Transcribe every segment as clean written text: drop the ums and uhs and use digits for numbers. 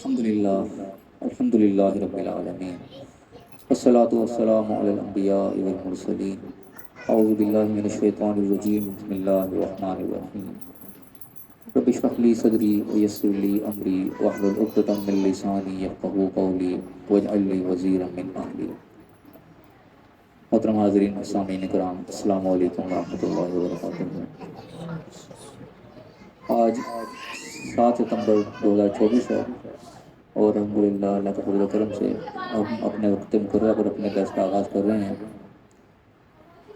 الحمد للہ رب العالمین والصلاة والسلام علی الانبیاء والمرسلین اعوذ باللہ من الشیطان الرجیم بسم اللہ الرحمن الرحیم رب اشرح لی صدری ویسر لی امری واحلل عقدۃ من لسانی یفقہوا قولی واجعل لی وزیرا من اہلی۔ محترم حاضرین، سامعین کرام، السلام علیکم ورحمۃ اللہ وبرکاتہ۔ آج 7 ستمبر 2024 ہے اور الحمدللہ اللہ کے فضل و کرم سے ہم اپنے وقت مقررہ پر اپنے درس کا آغاز کر رہے ہیں۔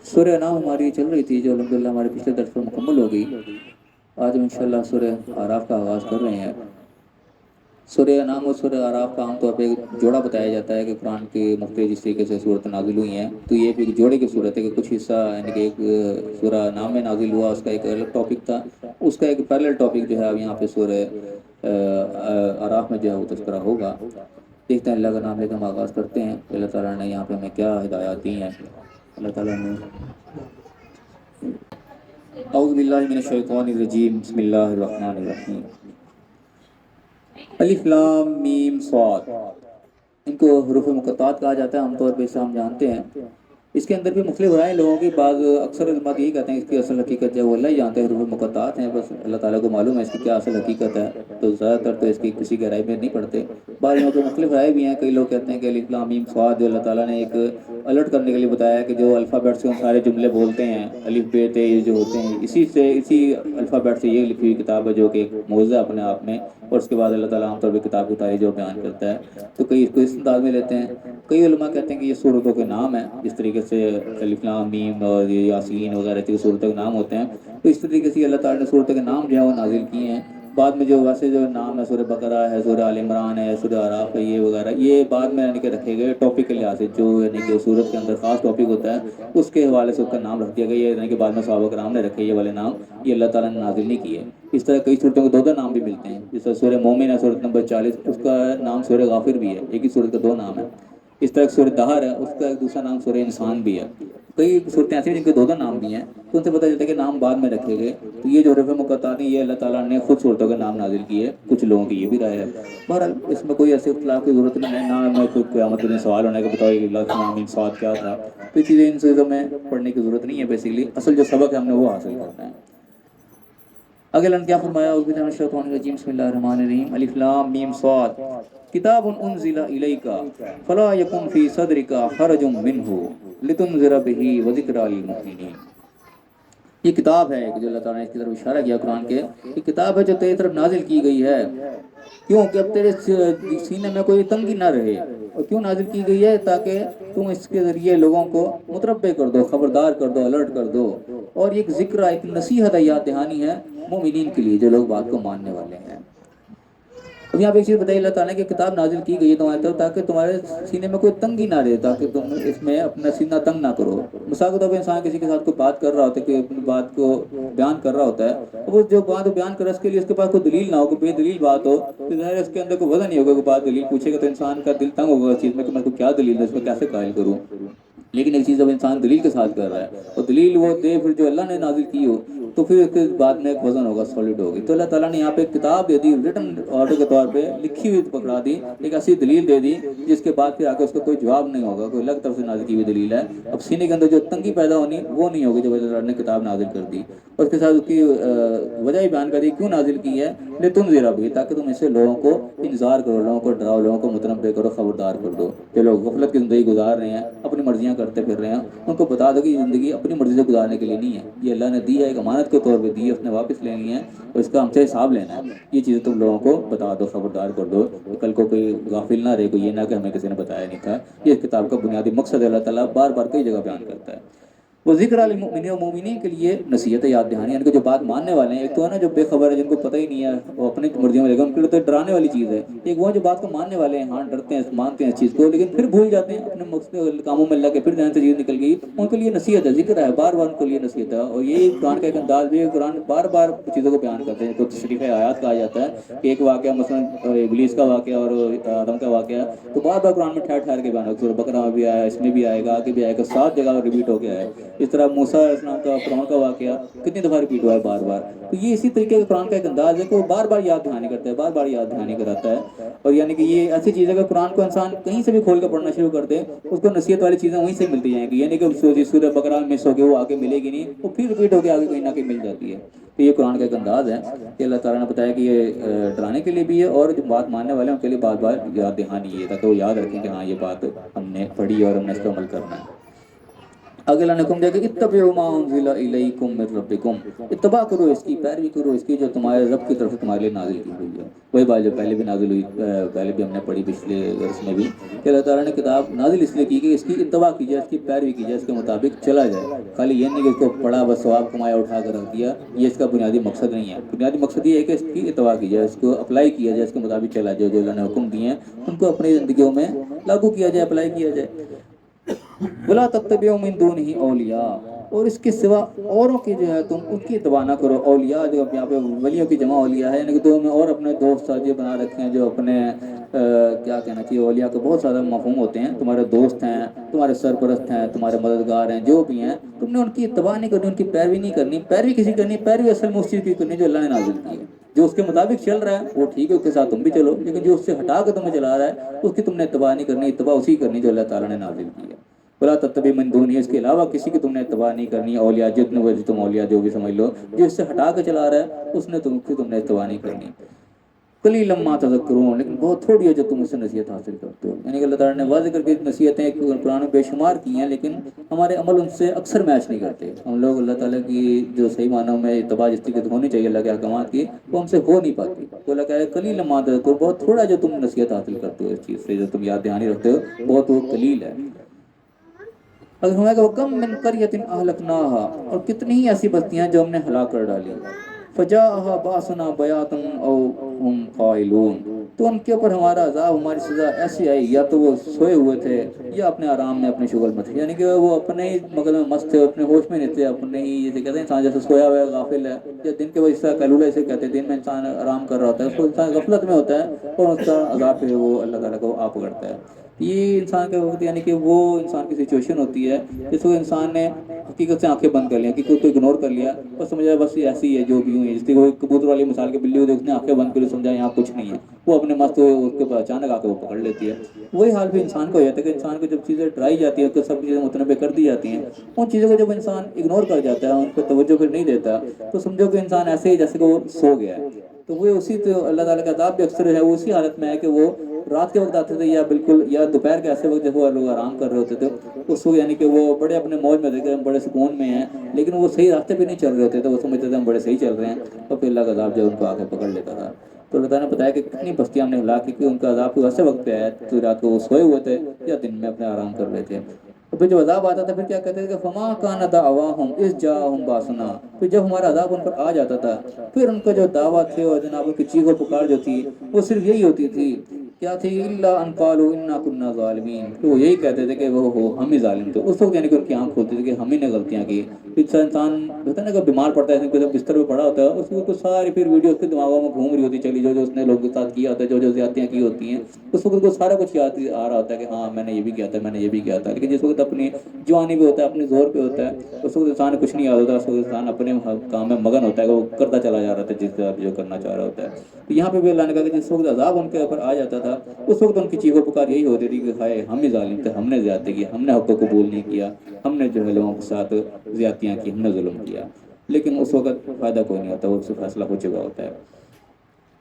سورہ انعام ہماری چل رہی تھی جو الحمدللہ ہمارے پچھلے درس پر مکمل ہو گئی۔ آج ہم انشاءاللہ سورہ اعراف کا آغاز کر رہے ہیں۔ سورہ انعام اور سورہ اعراف کا عام طور پہ ایک جوڑا بتایا جاتا ہے کہ قرآن کے مختلف جس طریقے سے صورت نازل ہوئی ہیں تو یہ بھی ایک جوڑے کی صورت ہے کہ کچھ حصہ یعنی کہ ایک سورہ انعام میں نازل ہوا، اس کا ایک الگ ٹاپک تھا، اس کا ایک پیرلل ٹاپک جو ہے اب یہاں پہ سورہ اعراف میں جو ہے وہ تذکرہ ہوگا۔ دیکھتے ہیں اللہ کا نام لے کے ہم آغاز کرتے ہیں۔ اللہ تعالیٰ نے یہاں پہ ہمیں کیا ہدایات دی ہیں۔ اللہ تعالیٰ نے اعوذ باللہ من الشیطان الرجیم بسم اللہ الرحمن الرحیم۔ الف لام میم صاد، ان کو حروف مقطعات کہا جاتا ہے، عام طور پہ اسے ہم جانتے ہیں۔ اس کے اندر بھی مختلف رائے لوگوں کی، بعض اکثر علماء یہی کہتے ہیں اس کی اصل حقیقت جو ہے وہ اللہ ہی جانتے ہیں، حروف مقطعات ہیں، بس اللہ تعالیٰ کو معلوم ہے اس کی کیا اصل حقیقت ہے، تو زیادہ تر تو اس کی کسی گہرائی میں نہیں پڑتے۔ بعض لوگوں کے مختلف رائے بھی ہیں، کئی لوگ کہتے ہیں کہ الف لام میم صاد جو اللہ تعالیٰ نے ایک الرٹ کرنے کے لیے بتایا ہے کہ جو الفابیٹ سے ہم سارے جملے بولتے ہیں، الف ب ت یہ جو ہوتے ہیں اسی الفابیٹ سے یہ لکھی ہوئی کتاب ہے جو کہ ایک معجزہ ہے اپنے آپ میں، اور اس کے بعد اللہ تعالیٰ عام طور پہ کتاب کی تاریخ جو بیان کرتا ہے تو کئی اس کو اس انداز میں لیتے ہیں۔ کئی علماء کہتے ہیں کہ یہ سورتوں کے نام ہیں، جس طریقے سے الف لام میم اور یاسین وغیرہ کی سورتوں کے نام ہوتے ہیں، تو اس طریقے سے اللہ تعالیٰ نے سورتوں کے نام جو ہے وہ نازل کیے ہیں۔ بعد میں جو ویسے جو نام ہے سورہ بقرہ ہے، سورہ آل عمران ہے، سورہ اعراف ہے، یہ وغیرہ یہ بعد میں یعنی کہ رکھے گئے ٹاپک کے لحاظ سے، جو یعنی کہ سورت کے اندر خاص ٹاپک ہوتا ہے اس کے حوالے سے اس کا نام رکھ دیا گیا، یعنی کہ بعد میں صحابہ کرام نے رکھے یہ والے نام، یہ اللہ تعالیٰ نے نازل نہیں کیے۔ اس طرح کئی صورتوں کو دو نام بھی ملتے ہیں، جیسے سورہ مومن ہے سورت نمبر 40، اس کا نام سورہ غافر بھی ہے، ایک ہی صورت کا 2 نام ہے۔ اس طرح سورہ دہر ہے، اس کا ایک دوسرا نام سورہ انسان بھی ہے۔ کئی صورتیں ایسی ہیں جن کے 2 نام بھی ہیں، تو ان سے پتہ چلتا ہے کہ نام بعد میں رکھے گئے۔ تو یہ جو حروف مقطعات ہیں یہ اللہ تعالیٰ نے خود صورتوں کے نام نازل کیے، کچھ لوگوں کی یہ بھی رائے ہے۔ بہرحال اس میں کوئی ایسے اختلاف کی ضرورت نہیں ہے، نہ میں کوئی قیامت کے دن سوال ہونے کا بتاؤ کہ اللہ میم صاد کیا تھا، تو یہ چیزیں ان چیزوں میں پڑھنے کی ضرورت نہیں ہے۔ بیسیکلی اصل جو سبق ہے ہم نے وہ حاصل کرنا ہے۔ آگے اللہ نے کیا فرمایا، اعوذ باللہ من الشیطان الرجیم بسم اللہ الرحمن الرحیم، الف لام میم صاد کتاب انزل الیک فلا یکن فی صدرک حرج منہ لتنذر بہ وذکری للمؤمنین۔ یہ کتاب ہے جو اللہ تعالیٰ نے اس کی طرف اشارہ کیا قرآن کے، یہ کتاب ہے جو تیری طرف نازل کی گئی ہے، کیوں کہ اب تیرے سینے میں کوئی تنگی نہ رہے۔ اور کیوں نازل کی گئی ہے؟ تاکہ تم اس کے ذریعے لوگوں کو متربع کر دو، خبردار کر دو، الرٹ کر دو، اور ایک ذکر ایک نصیحت ہے، یاد دہانی ہے مومنین کے لیے جو لوگ بات کو ماننے والے ہیں۔ اب یہاں پہ ایک چیز بتائی اللہ تعالیٰ نے کہ کتاب نازل کی گئی ہے تمہاری طرف تاکہ تمہارے سینے میں کوئی تنگی نہ رہے، تاکہ تم اس میں اپنا سینہ تنگ نہ کرو۔ مثال کے طور پہ انسان کسی کے ساتھ کوئی بات کر رہا ہوتا ہے، کہ اپنی بات کو بیان کر رہا ہوتا ہے، وہ جو بات بیان کر رہا ہے اس کے لیے اس کے پاس کوئی دلیل نہ ہو، کوئی بے دلیل بات ہو، تو ظاہر ہے اس کے اندر کوئی وزن نہیں ہوگا۔ کوئی بات دلیل پوچھے گا تو انسان کا دل تنگ ہوگا اس چیز میں کہ میں کو کیا دلیل ہے، اس کو کیسے قائل کروں۔ لیکن ایک چیز اب انسان دلیل کے ساتھ کر رہا ہے اور دلیل وہ دے پھر جو اللہ نے نازل کی ہو، تو پھر اس کے بعد میں ایک وزن ہوگا، سالڈ ہوگی۔ تو اللہ تعالیٰ نے یہاں پہ ایک کتاب دے دی، ریٹن آرڈر کے طور پہ لکھی ہوئی پکڑا دی، ایک ایسی دلیل دے دی جس کے بعد پھر آگے اس کا کوئی جواب نہیں ہوگا، کوئی الگ طرف سے نازل کی ہوئی دلیل ہے۔ اب سینے کے اندر جو تنگی پیدا ہونی وہ نہیں ہوگی جب اللہ تعالیٰ نے کتاب نازل کر دی، اور اس کے ساتھ اس کی وجہ ہی بیان کر دی کیوں نازل کی ہے، لتنذر بہ، تاکہ تم اس سے لوگوں کو انذار کرو، لوگوں کو ڈراؤ، لوگوں کو متنبہ کرو، خبردار کر دو۔ جو لوگ غفلت کی زندگی گزار رہے ہیں، اپنی مرضیاں کرتے پھر رہے ہیں، ان کو بتا دو کہ یہ زندگی اپنی مرضی سے گزارنے کے لیے نہیں ہے، یہ اللہ نے دی ہے، ایک امانت کے طور پہ دی ہے، اس نے واپس لینی ہے اور اس کا ہم سے حساب لینا ہے۔ یہ چیزیں تم لوگوں کو بتا دو، خبردار کر دو، کہ کل کو کوئی غافل نہ رہے، کوئی یہ نہ کہ ہمیں کسی نے بتایا نہیں تھا۔ یہ کتاب کا بنیادی مقصد اللہ تعالیٰ بار بار کئی جگہ بیان کرتا ہے۔ وہ ذکر للمؤمنین، اور مومنین کے لیے نصیحت یاد دہانی، یعنی کہ جو بات ماننے والے ہیں، ایک تو ہے نا جو بے خبر ہے، جن کو پتہ ہی نہیں ہے، وہ اپنی مرضیوں میں لے گا، ان کے لیے تو ڈرانے والی چیز ہے۔ ایک وہ جو بات کو ماننے والے ہیں، ہاں ڈرتے ہیں، مانتے ہیں اس چیز کو، لیکن پھر بھول جاتے ہیں اپنے مقصد کاموں میں اللہ کے، پھر ذہن سے چیز نکل گئی، ان کے لیے نصیحت ہے، ذکر ہے، بار بار ان کے لیے نصیحت ہے۔ اور یہی قرآن کا ایک انداز بھی ہے، قرآن بار بار چیزوں کو بیان کرتے ہیں، تو تشریح آیات کہا جاتا ہے کہ ایک واقعہ مثلا ابلیس کا واقعہ اور آدم کا واقعہ، تو بار بار قرآن میں ٹھہر ٹھہر کے بیان ہوگا، سورہ بقرہ میں بھی آیا، اس میں بھی آئے گا، آگے بھی آئے گا، 7 جگہ ریپیٹ ہو کے آیا ہے۔ اس طرح موسیٰ علیہ السلام کا فرعون کا واقعہ کتنی دفعہ ریپیٹ ہوا ہے بار بار. تو یہ اسی طریقے کا قرآن کا ایک انداز ہے کہ وہ بار بار یاد دہانی کرتا ہے، بار بار یاد دہانی کراتا ہے. اور یعنی کہ یہ ایسی چیز ہے کہ قرآن کو انسان کہیں سے بھی کھول کے پڑھنا شروع کر دے اس کو نصیحت والی چیزیں وہیں سے ملتی جائیں گی. یعنی کہ سورہ بقرہ مس ہو کے وہ آگے ملے گی نہیں، وہ پھر ریپیٹ ہو کے آگے کہیں نہ کہیں مل جاتی ہے. تو یہ قرآن کا ایک انداز ہے کہ اللہ تعالیٰ نے بتایا کہ یہ ڈرانے کے لیے بھی ہے اور جو بات ماننے والے ہیں ان کے لیے بار بار یاد دہانی ہے تاکہ وہ یاد رکھیں کہ ہاں یہ بات ہم نے پڑھی اور ہم نے اس پر عمل کرنا ہے. اگلا حکم دیا کہ اتبعوا ما انزل الیکم من ربکم، اتباع کرو اس کی، پیروی کرو اس کی جو تمہارے رب کی طرف سے تمہارے لیے نازل کی ہوئی ہے. وہی بات جو پہلے بھی نازل ہوئی، پہلے بھی ہم نے پڑھی پچھلے درس میں بھی کہ اللہ تعالیٰ نے کتاب نازل اس لیے کی کہ اس کی اتباع کی جائے، اس کی پیروی کی جائے، اس کے مطابق چلا جائے. خالی یہ نہیں کہ اس کو پڑھا بس ثواب کمایا اٹھا کر رکھ دیا، یہ اس کا بنیادی مقصد نہیں ہے. بنیادی مقصد یہ ہے کہ اس کی اتباع کی جائے، اس کو اپلائی کیا جائے، اس کے مطابق چلا جائے. جو اللہ نے حکم دیے ہیں ان کو اپنی زندگیوں میں لاگو کیا جائے، اپلائی کیا جائے. ولا تتبعوا من دونه اولیاء، اور اس کے سوا اوروں کی جو ہے تم ان کی اتباع نہ کرو. اولیاء جو یہاں پہ ولیوں کی جمع اولیاء ہے، یعنی کہ دو میں اور اپنے دوست ساتھی بنا رکھے ہیں جو اپنے کیا کہنا چاہیے، اولیاء کے بہت زیادہ مفہوم ہوتے ہیں. تمہارے دوست ہیں، تمہارے سرپرست ہیں، تمہارے مددگار ہیں، جو بھی ہیں، تم نے ان کی اتباع نہیں کرنی، ان کی پیروی نہیں کرنی. پیروی کسی کرنی، پیروی اصل میں اس چیز کی کرنی جو اللہ نے نازل کی ہے. جو اس کے مطابق چل رہا ہے وہ ٹھیک ہے، اس کے ساتھ تم بھی چلو، لیکن جو اس سے ہٹا کے تمہیں چلا رہا ہے اس کی تم نے اتباع نہیں کرنی. اتباع اسی کرنی جو اللہ تعالیٰ نے نازل کی ہے. بلا تتبع من دونه، اس کے علاوہ کسی کی تم نے اتباع نہیں کرنی. اولیاء جتنے وہ تم اولیاء جو بھی سمجھ لو، جو اس سے ہٹا کے چلا رہا ہے اس نے تم نے اتباع نہیں کرنی. قلیلا ما تذکرون، لیکن بہت تھوڑی ہے جو تم اس سے نصیحت حاصل کرتے ہو. یعنی کہ اللہ تعالیٰ نے واضح کر کے نصیحتیں قرآن میں بے شمار کی ہیں، لیکن ہمارے عمل ان سے اکثر میچ نہیں کرتے. ہم لوگ اللہ تعالیٰ کی جو صحیح معنوں میں اتباع جس کی ہونی چاہیے اللہ کے احکامات کی، وہ ہم سے ہو نہیں پاتی. تو اللہ کہہ رہا ہے قلیلا ما تذکرون، بہت تھوڑا جو تم نصیحت حاصل کرتے ہو اس چیز سے، جو تم یاد دہانی رکھتے ہو، بہت وہ قلیل ہے. اگر ہمیں کہ کم من قریۃ اہلکناها، اور کتنی ہی ایسی بستیاں جو ہم نے ہلاک کر ڈالی. فجاءها باسنا بیاتا او هم قائلون، تو ان کے اوپر ہمارا عذاب، ہماری سزا ایسی آئی یا تو وہ سوئے ہوئے تھے یا اپنے آرام میں، اپنے شغل میں تھے. یعنی کہ وہ اپنے ہی مغل میں مست تھے، اپنے ہوش میں نہیں تھے، اپنے ہی جیسے کہتے ہیں انسان جیسے سویا ہوا ہے، غافل ہے، یا دن کے وجہ سے قیلولہ اسے کہتے ہیں، دن میں انسان آرام کر رہا ہوتا ہے، اس کو انسان غفلت میں ہوتا ہے اور اس کا عذاب پہ وہ اللہ تعالیٰ کو آپ پکڑتا ہے. یہ انسان کے وقت یعنی کہ وہ انسان کی سچویشن ہوتی ہے جس کو انسان نے حقیقت سے آنکھیں بند کر لیا، حقیقت کو اگنور کر لیا اور سمجھا بس یہ ایسی ہے جو بھی ہوں. جس کی کوئی کبوتر والی مثال کے بلی ہوتی ہے، اس نے آنکھیں بند کر لی، سمجھا یہاں کچھ نہیں ہے، وہ اپنے مست ہوئے اس کے اوپر اچانک آ کے وہ پکڑ لیتی ہے. وہی حال بھی انسان کو ہو جاتا ہے کہ انسان کو جب چیزیں ڈرائی جاتی ہیں تو سب چیزیں متنبع کر دی جاتی ہیں، ان چیزوں کو جب انسان اگنور کر جاتا ہے، ان پہ توجہ پھر نہیں دیتا، تو سمجھو کہ انسان ایسے ہی جیسے کہ وہ سو گیا ہے. تو وہ اسی تو اللہ تعالیٰ کا عذاب بھی اکثر ہے وہ اسی حالت میں ہے کہ وہ رات کے وقت آتے تھے یا بالکل یا دوپہر کے ایسے وقت جب وہ لوگ آرام کر رہے ہوتے تھے اس وقت، یعنی کہ وہ بڑے اپنے موج میں تھے کہ ہم بڑے سکون میں ہیں، لیکن وہ صحیح راستے پہ نہیں چل رہے ہوتے تھے. وہ سمجھتے تھے ہم بڑے صحیح چل رہے ہیں، اور پھر اللہ کا عذاب جب ان کو آ کے پکڑ لیتا تھا. تو اللہ تعالیٰ نے بتایا کہ کتنی بستیاں ہم نے ہلاک کی کہ ان کا عذاب ایسے وقت پہ آیا تو رات کو وہ سوئے ہوئے تھے یا دن میں اپنے آرام کر رہے تھے. اور پھر جب عذاب آتا تھا پھر کیا کہتے تھے کہ فما کان دعواہم اذ جاءہم باسنا، پھر جب ہمارا عذاب ان پر آ جاتا تھا پھر ان کا جو دعویٰ تھے اور جناب ان کی چیخ و پکار جو تھی وہ صرف یہی ہوتی تھی، کیا تھی، الا ان قالوا انا كنا ظالمین، تو وہ یہی کہتے تھے کہ وہ ہم ہی ظالم تھے. اس وقت یعنی کہ ان کی آنکھ کھولتی تھی کہ ہم ہی نے غلطیاں کی. انسان ہوتا ہے نا کہ بیمار پڑتا ہے جب بستر پہ پڑا ہوتا ہے اس کو ساری پھر ویڈیو اس کے دماغوں میں گھوم رہی ہوتی چلی، جو اس نے لوگوں کے ساتھ کیا ہوتا ہے، جو زیادتیاں کی ہوتی ہیں، اس وقت کو سارا کچھ یاد آ رہا ہوتا ہے کہ ہاں میں نے یہ بھی کیا تھا، میں نے یہ بھی کیا تھا. لیکن جس وقت اپنی جوانی پہ ہوتا ہے، اپنے زور پہ ہوتا ہے، اس وقت انسان کچھ نہیں یاد ہوتا. اس وقت انسان اپنے کام میں مگن ہوتا ہے کہ وہ کرتا چلا جا رہا تھا جس طرح جو کرنا چاہ رہا ہوتا ہے. تو یہاں پہ بھی اللہ نے کہا کہ جس وقت عذاب ان کے اوپر آ جاتا تھا اس وقت ان کی چیخ و پکار یہی ہوتی تھی کہ ہائے ہم ہی ظالم تھے، ہم نے زیادتی کی، ہم نے حق کو قبول نہیں کیا، ہم نے جو ہے لوگوں کے ساتھ زیادتیاں کی، ہم نے ظلم کیا. لیکن اس وقت فائدہ کوئی نہیں ہوتا، وہ سے فیصلہ ہو چکا ہوتا ہے.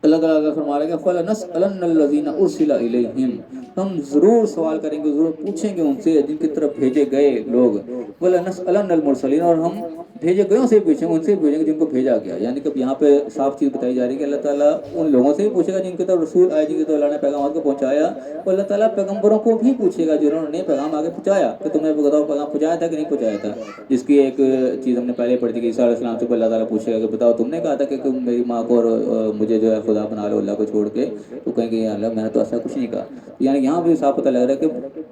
اللہ تعالیٰ کا فرما رہا ہے کہ فَلَنَسْأَلَنَّ الَّذِينَ أُرْسِلَ إِلَيْهِمْ، ہم ضرور سوال کریں گے، ضرور پوچھیں گے ان سے جن کی طرف بھیجے گئے لوگ. وَلَنَسْأَلَنَّ الْمُرْسَلِينَ، اور ہم بھیجے گئوں سے پوچھیں گے، ان سے پوچھیں گے جن کو بھیجا گیا. یعنی کہ یہاں پہ صاف چیز بتائی جا رہی ہے کہ اللہ تعالیٰ ان لوگوں سے بھی پوچھے گا جن کی طرف رسول آئے، جن کی طرف اللہ نے پیغامات کو پہنچایا، اور اللہ تعالیٰ پیغمبروں کو بھی پوچھے گا جنہوں نے پیغام آگے پہنچایا کہ تم نے بتاؤ پیغام پہنچایا تھا کہ نہیں پہنچایا تھا. جس کی ایک چیز ہم نے پہلے پڑھی تھی کہ عیسیٰ علیہ السلام سے اللہ تعالیٰ پوچھے گا کہ بتاؤ تم نے کہا تھا کہ تم میری ماں کو اور مجھے جو ہے خدا بنا لو اللہ کو چھوڑ کے، تو کہیں گے یا اللہ میں نے تو ایسا کچھ نہیں کہا. یعنی یہاں بھی صاف پتہ لگ رہا ہے کہ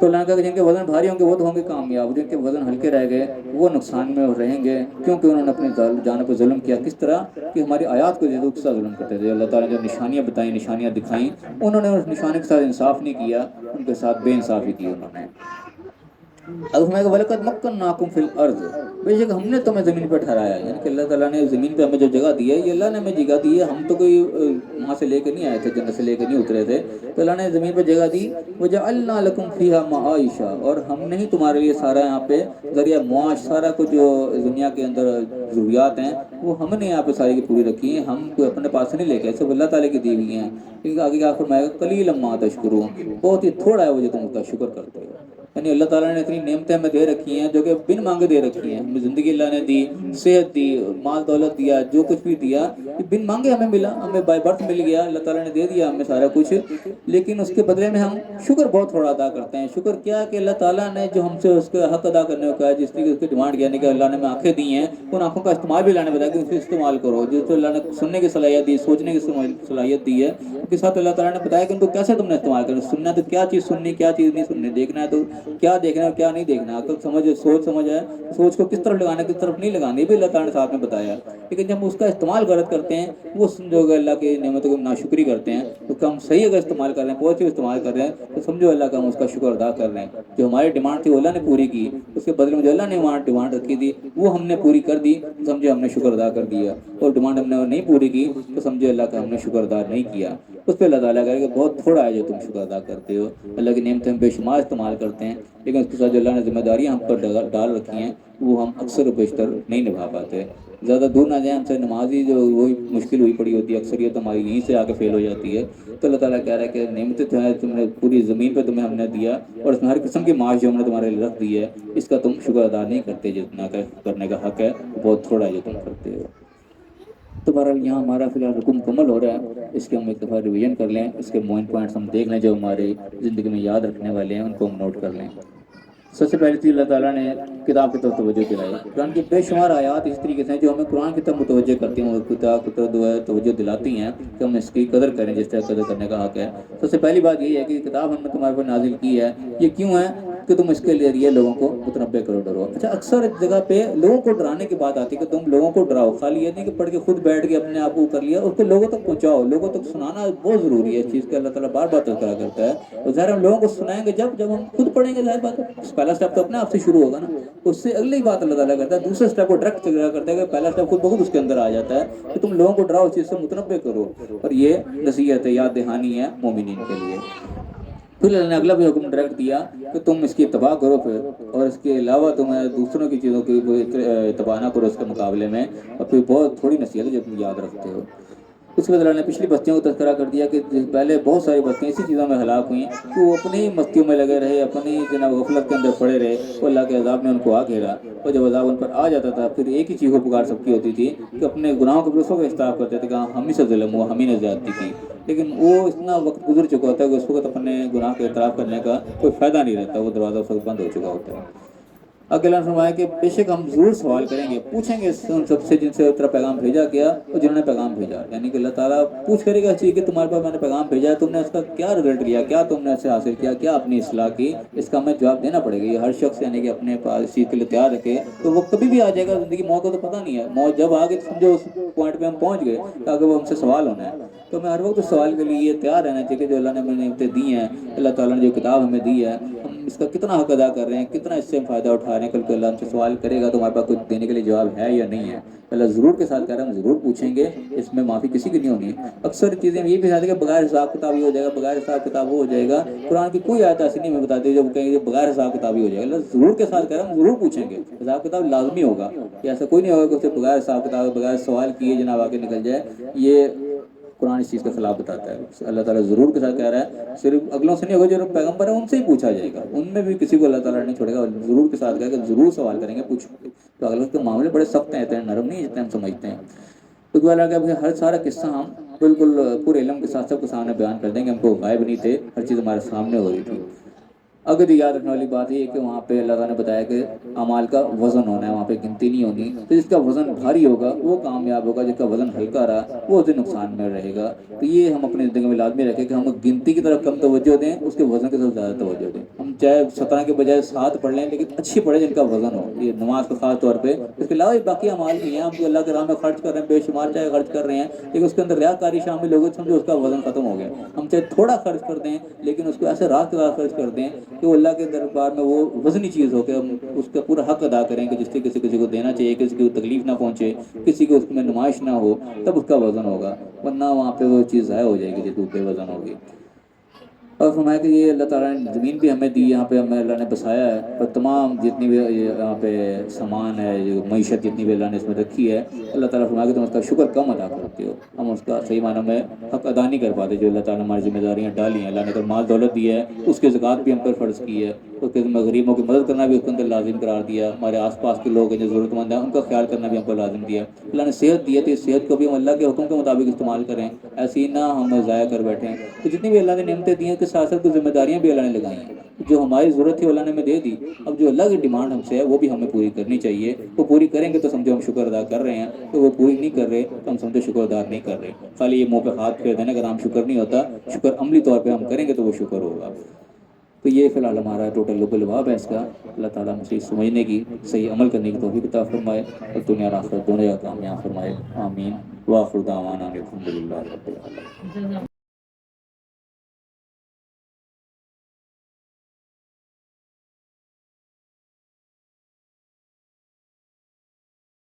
تو اللہ نے کہا کہ جن کے وزن بھاری ہوں گے وہ تو ہوں گے کامیاب، جن کے وزن ہلکے رہ گئے وہ نقصان میں رہیں گے، کیونکہ انہوں نے اپنی جانوں پہ ظلم کیا۔ کس طرح کہ ہماری آیات کو جو سا ظلم کرتے تھے، اللہ تعالیٰ نے جو نشانیاں بتائیں، نشانیاں دکھائیں، انہوں نے اس نشانی کے ساتھ انصاف نہیں کیا، ان کے ساتھ بے انصافی کی انہوں نے۔ اب ہمیں وَلَقَدْ مَكَّنَّاكُمْ فِي الْأَرْضِ، بے شک ہم نے تمہیں زمین پہ ٹھہرایا ہے، یعنی کہ اللہ تعالیٰ نے زمین پہ ہمیں جو جگہ دی ہے یہ اللہ نے ہمیں جگہ دی ہے، ہم تو کوئی وہاں سے لے کے نہیں آئے تھے، جنت سے لے کے نہیں اترے تھے، تو اللہ نے زمین پہ جگہ دی۔ وَجَعَلْنَا لَكُمْ فِيهَا مَعَائِشَ، اور ہم نے ہی تمہارے لیے سارا یہاں پہ ذریعہ معاش، سارا کچھ جو دنیا کے اندر ضروریات ہیں وہ ہم نے یہاں پہ ساری کی پوری رکھی ہیں، ہم کوئی اپنے پاس سے نہیں لے کے، سب اللہ تعالیٰ کی دی ہوئی ہیں۔ کیونکہ آگے کیا فرمائے گا، قَلِيلًا مَا تَشْكُرُونَ، بہت ہی تھوڑا ہے وہ جو تم اس کا شکر کرتے ہو۔ یعنی اللہ تعالیٰ نے اتنی نعمتیں ہمیں دے رکھی ہیں جو کہ بن مانگے دے رکھی ہیں، ہمیں زندگی اللہ نے دی، صحت دی، مال دولت دیا، جو کچھ بھی دیا یہ بن مانگے ہمیں ملا، ہمیں بائی برتھ مل گیا، اللہ تعالیٰ نے دے دیا ہمیں سارا کچھ، لیکن اس کے بدلے میں ہم شکر بہت تھوڑا ادا کرتے ہیں۔ شکر کیا کہ اللہ تعالیٰ نے جو ہم سے اس کا حق ادا کرنے کو کہا ہے، جس طریقے اس کی ڈیمانڈ کیا، کہ اللہ نے ہمیں آنکھیں دی ہیں، ان آنکھوں کا استعمال بھی اللہ نے بتایا کہ اسے استعمال کرو، جو تو اللہ نے سننے کی صلاحیت دی، سوچنے کی صلاحیت دی ہے، اس کے ساتھ اللہ تعالیٰ نے بتایا کہ ان کو کیسے تم نے استعمال کرنا، سننا تو کیا چیز سننی، کیا چیز نہیں سننی، دیکھنا ہے تو کیا دیکھنا ہے کیا نہیں دیکھنا، عقل سمجھ سوچ ہے، سوچ کو کس طرف لگانا ہے کس طرف نہیں لگانی بھی اللہ تعالیٰ نے ساتھ میں بتایا۔ لیکن جب ہم اس کا استعمال غلط کرتے ہیں، وہ سمجھو کہ اللہ کی نعمتوں کی ناشکری کرتے ہیں، تو ہم صحیح اگر استعمال کر رہے ہیں، پازیٹیو استعمال کر رہے ہیں، تو سمجھو اللہ کا ہم اس کا شکر ادا کر رہے ہیں۔ جو ہماری ڈیمانڈ تھی وہ اللہ نے پوری کی، اس کے بدلے میں جو اللہ نے ڈیمانڈ رکھی تھی وہ ہم نے پوری کر دی، سمجھے ہم نے شکر ادا کر دیا، اور ڈیمانڈ ہم نے نہیں پوری کی تو سمجھے اللہ کا ہم نے شکر ادا نہیں کیا۔ اس پہ اللہ تعالیٰ کہے کہ بہت تھوڑا ہے جو تم شکر ادا کرتے ہو، اللہ کی نعمتیں ہم بے شمار استعمال کرتے ہیں، لیکن اس کے ساتھ جو اللہ نے ذمہ داریاں ہم پر ڈال رکھی ہیں وہ ہم اکثر و بیشتر نہیں نبھا پاتے۔ زیادہ دور نہ جائیں، ہم سے نماز ہی جو وہی مشکل ہوئی پڑی ہوتی ہے، اکثریت ہماری یہیں سے آ کے فیل ہو جاتی ہے۔ تو اللہ تعالیٰ کہہ رہا ہے کہ نعمتیں جو ہے تم نے پوری زمین پہ تمہیں ہم نے دیا، اور اس میں ہر قسم کی معاش جو ہم نے تمہارے لیے رکھ دی ہے، اس کا تم شکر ادا نہیں کرتے، جتنا کرنے کا حق ہے بہت تھوڑا ہے جو تم کرتے ہو۔ تو بہرحال یہاں ہمارا فی الحال حکم مکمل ہو رہا ہے، اس کے ہم ایک دفعہ ریویژن کر لیں، اس کے مین پوائنٹس ہم دیکھ لیں جو ہماری زندگی میں یاد رکھنے والے ہیں، ان کو ہم نوٹ کر لیں۔ سب سے پہلی چیز اللہ تعالیٰ نے کتاب کی طرف توجہ دلائی۔ قرآن کی بے شمار آیات اس طریقے سے ہیں جو ہمیں قرآن کی طرف متوجہ کرتی ہیں، اور کتاب کی طرف توجہ دلاتی ہیں کہ ہم اس کی قدر کریں جس طرح قدر کرنے کا حق ہے۔ سب سے پہلی بات یہی ہے کہ کتاب ہم نے تمہارے پر نازل کی ہے، یہ کیوں ہے کہ تم اس کے ذریعے لوگوں کو متنبع کرو، ڈرو۔ اچھا، اکثر ایک جگہ پہ لوگوں کو ڈرانے کی بات آتی ہے کہ تم لوگوں کو ڈراؤ، خالی یہ نہیں کہ پڑھ کے خود بیٹھ کے اپنے آپ کو کر لیا، اس کو لوگوں تک پہنچاؤ، لوگوں تک سنانا بہت ضروری ہے، اس چیز کا اللہ تعالیٰ بار بار تذکرہ کرتا ہے۔ اور ظاہر ہم لوگوں کو سنائیں گے جب ہم خود پڑھیں گے، ظاہر بات ہے پہلا اسٹیپ تو اپنے آپ سے شروع ہوگا نا، اس سے اگلی بات اللہ تعالیٰ کرتا ہے، دوسرے اسٹیپ کو ڈائریکٹ تذکرہ کرتا ہے کہ پہلا اسٹیپ خود بخود اس کے اندر آ جاتا ہے کہ تم لوگوں کو ڈراؤ، اس چیز سے متنبع کرو، اور یہ نصیحت ہے، یاد دہانی ہے مومنین کے لیے۔ پھر اللہ نے اگلا بھی حکم ڈائریکٹ دیا کہ تم اس کی اتباع کرو پھر، اور اس کے علاوہ تمہیں دوسروں کی چیزوں کی اتباع نہ کرو اس کے مقابلے میں، اور پھر بہت تھوڑی نصیحت ہے جو تم یاد رکھتے ہو۔ اس کے بعد اللہ نے پچھلی بستیوں کو تذکرہ کر دیا کہ پہلے بہت ساری بستیاں اسی چیزوں میں ہلاک ہوئیں کہ وہ اپنی ہی مستیوں میں لگے رہے، اپنی جناب غفلت کے اندر پڑے رہے، وہ اللہ کے عذاب نے ان کو آ گھیرا، اور جب عذاب ان پر آ جاتا تھا پھر ایک ہی چیز کو پکار سب کی ہوتی تھی کہ اپنے گناہوں کو دوسروں کا اعتراف کرتے تھے کہ ہم ہی سے ظلم ہوا، ہم ہی نے زیادتی کی، لیکن وہ اتنا وقت گزر چکا ہوتا ہے کہ اس وقت اپنے گناہ کا اعتراف کرنے کا کوئی فائدہ نہیں رہتا، وہ دروازہ اس وقت بند ہو چکا ہوتا ہے۔ اگلا فرمایا کہ بے شک ہم ضرور سوال کریں گے، پوچھیں گے ان سب سے جن سے تیرا پیغام بھیجا گیا اور جنہوں نے پیغام بھیجا، یعنی کہ اللہ تعالیٰ پوچھ کرے گا چاہیے کہ تمہارے پاس میں نے پیغام بھیجا ہے، تم نے اس کا کیا رزلٹ لیا، کیا تم نے اس سے حاصل کیا، کیا اپنی اصلاح کی، اس کا ہمیں جواب دینا پڑے گا۔ یہ ہر شخص یعنی کہ اپنے پاس اس چیز کے لیے تیار رکھے، تو وہ کبھی بھی آ جائے گا، زندگی موت کا تو پتہ نہیں ہے، موت جب آ گئی تو سمجھو اس پوائنٹ پہ ہم پہنچ گئے تاکہ وہ ہم سے سوال ہونا ہے۔ تو ہمیں ہر وقت اس سوال کے لیے یہ تیار رہنا چاہیے کہ جو اللہ نے ہمیں نعمتیں دی ہیں، اللہ تعالیٰ نے جو کتاب ہمیں دی ہے، ہم اس کا کتنا حق ادا کر رہے ہیں، کتنا اس سے ہم فائدہ اٹھا رہے ہیں۔ کل کو اللہ ہم سے سوال کرے گا تو ہمارے پاس کچھ دینے کے لیے جواب ہے یا نہیں ہے، اللہ ضرور کے ساتھ کہہ رہا ہے ہم ضرور پوچھیں گے، اس میں معافی کسی کی نہیں ہونی ہے۔ اکثر چیزیں یہ بھی چاہتے ہیں کہ بغیر حساب کتاب یہ ہو جائے گا، بغیر حساب کتاب وہ ہو جائے گا، قرآن کی کوئی آیت ایسی نہیں ہمیں بتاتی جو کہیں گے بغیر حساب کتاب ہی ہو جائے گا، اللہ ضرور کے ساتھ کہہ رہا ہے ہم ضرور پوچھیں گے، حساب کتاب لازمی ہوگا، کہ ایسا کوئی نہیں ہوگا کہ اسے بغیر حساب کتاب بغیر سوال کیے جناب آگے نکل جائے، یہ قرآن اس چیز کے خلاف بتاتا ہے۔ اللہ تعالیٰ ضرور کے ساتھ کہہ رہا ہے، صرف اگلوں سے نہیں ہوگا، جو پیغمبر ہیں ان سے ہی پوچھا جائے گا، ان میں بھی کسی کو اللہ تعالیٰ نہیں چھوڑے گا، ضرور کے ساتھ کہا کہ ضرور سوال کریں گے، پوچھیں گے۔ تو اگلوں کے معاملے بڑے سخت ہیں، اتنے نرم نہیں جتنے ہم سمجھتے ہیں۔ تو دعا لگا کہ ہر سارا قصہ ہم بالکل پورے علم کے ساتھ سب کے سامنے بیان کر دیں گے، ہم کو غائب نہیں تھے، ہر چیز ہمارے سامنے ہو رہی تھی۔ اگر یاد رکھنے والی بات یہ ہے کہ وہاں پہ اللہ تعالیٰ نے بتایا کہ اعمال کا وزن ہونا ہے، وہاں پہ گنتی نہیں ہونی، تو جس کا وزن بھاری ہوگا وہ کامیاب ہوگا، جس کا وزن ہلکا رہا وہ اسے نقصان میں رہے گا۔ تو یہ ہم اپنی زندگی میں لازمی رکھیں کہ ہم گنتی کی طرف کم توجہ دیں، اس کے وزن کی طرف زیادہ توجہ دیں۔ ہم چاہے 17 کے بجائے 7 پڑھ لیں، لیکن اچھی پڑھیں جن کا وزن ہو، یہ نماز کا خاص طور پہ۔ اس کے علاوہ باقی اعمال بھی ہیں، ہم جو اللہ کے راہ میں خرچ کر رہے ہیں بے شمار چاہے خرچ کر رہے ہیں، لیکن اس کے اندر ریاکاری شامل ہوگی تو سمجھو اس کا وزن ختم ہو گیا۔ ہم چاہے تھوڑا خرچ کر دیں لیکن اس کو ایسے رات کے رات خرچ کر دیں کہ وہ اللہ کے دربار میں وہ وزنی چیز ہو کہ ہم اس کا پورا حق ادا کریں کہ جس سے کسی کو دینا چاہیے، کسی کو تکلیف نہ پہنچے، کسی کو اس میں نمائش نہ ہو، تب اس کا وزن ہوگا، ورنہ وہاں پہ وہ چیز ضائع ہو جائے گی جو بے وزن ہوگی۔ اور فرمایا کہ یہ اللہ تعالیٰ نے زمین بھی ہمیں دی، یہاں پہ ہمیں اللہ نے بسایا ہے، اور تمام جتنی بھی یہاں پہ سامان ہے، جو معیشت جتنی بھی اللہ نے اس میں رکھی ہے، اللہ تعالیٰ فرمایا کہ تم اس کا شکر کم ادا کرتے ہو، ہم اس کا صحیح معنی میں حق ادا نہیں کر پاتے جو اللہ تعالیٰ نے ہماری ذمہ داریاں ڈالی ہیں۔ اللہ نے اگر مال دولت دی ہے اس کی زکوٰۃ بھی ہم پر فرض کی ہے، اس کے غریبوں کی مدد کرنا بھی اس کے اندر لازم قرار دیا، ہمارے آس پاس کے لوگ ہیں جو ضرورت مند ہیں ان کا خیال کرنا بھی ہم پر لازم دیا۔ اللہ نے صحت دی ہے تو اس صحت کو بھی ہم اللہ کے حکم کے مطابق استعمال کریں، ایسی ہی نہ ہم ضائع کر بیٹھیں۔ تو جتنی بھی اللہ نے نعمتیں دی ہیں کہ ساتھ ساتھ ذمہ داریاں بھی اللہ نے لگائی ہیں، جو ہماری ضرورت تھی اللہ نے ہمیں دے دی، اب جو اللہ کی ڈیمانڈ ہم سے ہے وہ بھی ہمیں پوری کرنی چاہیے۔ وہ پوری کریں گے تو سمجھو ہم شکر ادا کر رہے ہیں، تو وہ پوری نہیں کر رہے تو ہم سمجھو شکر ادا نہیں کر رہے۔ خالی یہ منہ پہ ہاتھ پھیر دینا، اگر ہم شکر نہیں ہوتا، شکر عملی طور پہ ہم کریں گے تو وہ شکر ہوگا۔ تو یہ فی الحال ہمارا ٹوٹل لب الباب ہے اس کا۔ اللہ تعالیٰ ہم صحیح سمجھنے کی، صحیح عمل کرنے کی توفیق عطا فرمائے اور دنیا اور آخرت دونوں کا کامیاب فرمائے، آمین۔ وآخر دعوانا الحمد للہ رب العالمین۔